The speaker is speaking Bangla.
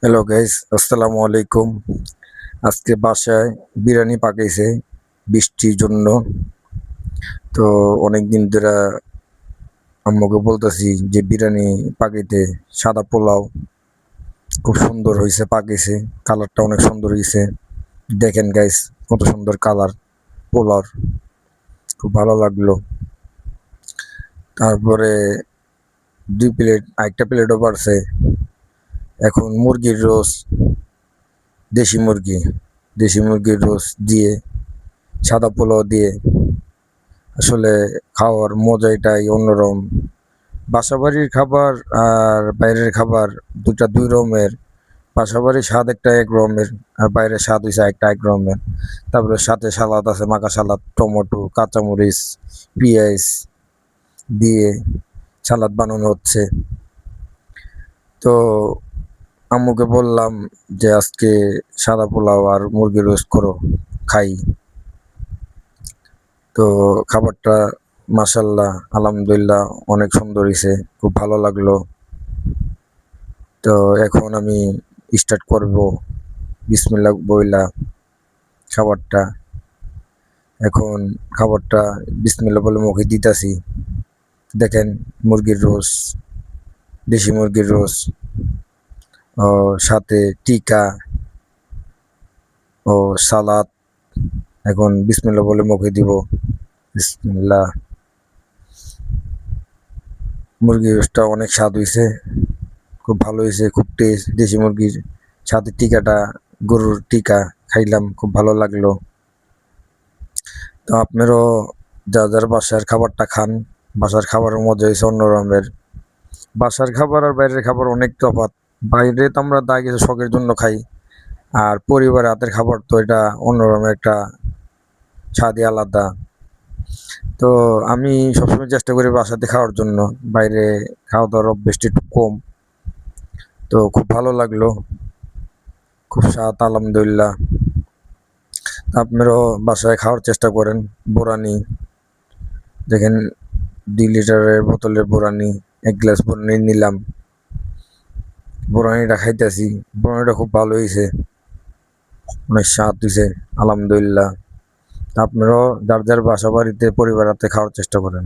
হ্যালো গাইস, আসসালামু আলাইকুম। আজকে বাসায় বিরিয়ানি পাকাইছে বৃষ্টির জন্য। তো অনেকদিন ধরে আম্মুকে বলতেছি যে বিরিয়ানি পাকাইতে। সাদা পোলাও খুব সুন্দর হয়েছে, পাকাইছে। কালারটা অনেক সুন্দর হয়েছে। দেখেন গাইস, কত সুন্দর কালার পোলাওর, খুব ভালো লাগলো। তারপরে 2 প্লেট, আরেকটা প্লেটও বাড়ছে। এখন মুরগির রোস্ট, দেশি মুরগি, দেশি মুরগির রোস্ট দিয়ে, সাদা পোলাও দিয়ে আসলে খাওয়ার মজাটাই অন্যরকম। বাসাবাড়ির খাবার আর বাইরের খাবার দুটা দুই রকমের। বাসাবাড়ির স্বাদ একটা এক রকমের, আর বাইরের স্বাদ হইছে একটা এক রকমের। তারপরে সাথে সালাদ আছে, মাখা সালাদ, টমেটো, কাঁচামরিচ, পেঁয়াজ দিয়ে সালাদ বানানো হচ্ছে। তো আম্মুকে বললাম যে আজকে সাদা পোলাও আর মুরগি রোস্ট করো, খাই। তো খাবারটা মাশাল্লাহ আলহামদুলিল্লাহ অনেক সুন্দর হয়েছে, খুব ভালো লাগলো। তো এখন আমি স্টার্ট করব বিসমিল্লাহ বইলা খাবারটা। এখন খাবারটা বিসমিল্লাহ বলে মুখে দিতাছি। দেখেন, মুরগির রোস্ট, দেশি মুরগির রোস্ট, ও সাথে টিকা ও সালাদ। এখন বিসমিল্লাহ বলে মুখে দিব। বিসমিল্লাহ। মুরগির রোস্টটা অনেক স্বাদ হয়েছে, খুব ভালো হয়েছে, খুব টেস্ট। দেশি মুরগির সাথে টিকাটা, গরুর টিকা খাইলাম, খুব ভালো লাগলো। তো আপনারও যার বাসার খাবারটা খান, বাসার খাবারের মজা হয়েছে অন্য রকমের। বাসার খাবার আর বাইরের খাবার অনেক তফাৎ। বাইরে তো আমরা দায় কিছু শখের জন্য খাই, আর পরিবারের হাতের খাবার তো এটা অন্যরকম একটা স্বাদই আলাদা। তো আমি সবসময় চেষ্টা করি বাসাতে খাওয়ার জন্য, বাইরে খাওয়া দাওয়ার অভ্যেসটা একটু কম। তো খুব ভালো লাগলো, খুব স্বাদ আলহামদুলিল্লাহ। আপনারাও বাসায় খাওয়ার চেষ্টা করেন। বোরানি দেখেন, 2 লিটারের বোতলের বোরানি, 1 গ্লাস বোরানি নিলাম। বোরানিটা খাইতেছি, বোরানিটা খুব ভালো হয়েছে, অনেক স্বাদ হয়েছে আলহামদুলিল্লাহ। আপনারাও যার যার বাসা বাড়িতে পরিবার হাতে খাওয়ার চেষ্টা করেন।